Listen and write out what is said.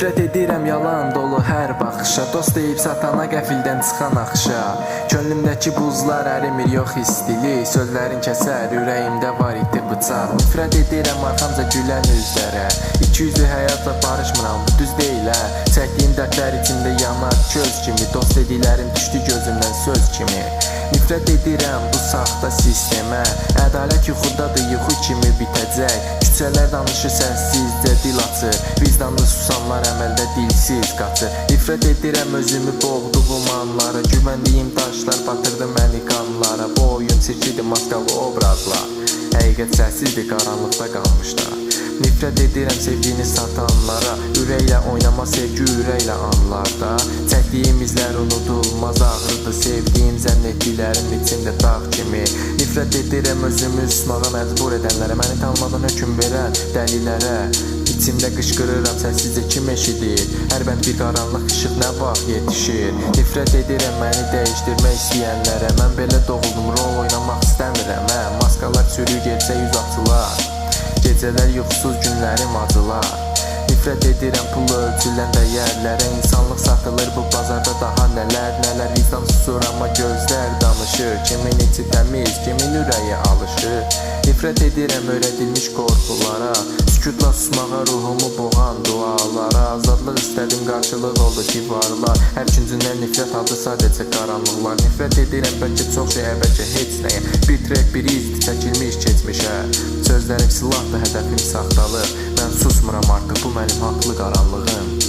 Nifrət edirəm yalan dolu hər baxışa, dost deyib satana qəfildən çıxan axışa. Könlümdəki buzlar ərimir yox istilik, sözlərin kəsər ürəyimdə var idi bıçaq. Nifrət edirəm arxamca gülən üzlərə, ikiyüzlü həyatla barışmıram, bu düz deyil hə. Çəkdiyim dərdlər içində yanar köz kimi, dost dediklərim düşdü gözümdən söz kimi. Nifrət edirəm bu saxta sistemə, ədalət yuxudadır, yuxu kimi bitəcək. Küçələr danışır səssizcə dil açır, vicdanlı susanlar əməldə dilsiz qaçır. Nifrət edirəm özümü boğduğum anlara, güvəndiyim daşlar batırdı məni qanlara. Bu oyun çirkidir maskalı obrazlar, həqiqət səssizdir, qaranlıqda qalmışlar. Nifrət edirəm sevgini satanlara, ürəklə oynama sevgi ürəklə anlarda. Çəkdiyim izlər unudulmaz ağrıdır, sevdiyim zənn etdiklərim içində dağ kimi. Nifrət edirəm özümü susmağa məcbur edənlərə, məni tanımadan hökm verən dəlilərə. İçimdə qışqırıram səssizcə kim eşidir, hər bənd bir qaranlıq işıq nə vaxt yetişir. Nifrət edirəm məni dəyişdirmək istəyənlərə, mən belə doğuldum rol oynamaq istəmirəm hə. Maskalar çürük gecə yüz açılar, gecələr yuxusuz günlərim acılar. Nifrət edirəm pul ölçülən dəyərlərə, insanlıq satılır bu bazarda daha nələr nələr. Vicdan susur amma gözlər danışır, kimin içi təmiz, kimin ürəyi alışır. Nifrət edirəm öyrədilmiş qorxulara, sükutla susmağa ruhumu boğan dualara. Azadlıq istədim qarşılıq oldu divarlar, hər küncündən nifrət aldı sadəcə qaranlıqlar. Nifrət edirəm bəlkə çox şeyə, bəlkə heç nəyə, bir trek bir izdir çəkilmiş keçmişə. Sözlərim silahdır, hədəfim saxtalıq, mən susmuram artıq, bu mənim haqlı qaranlığım.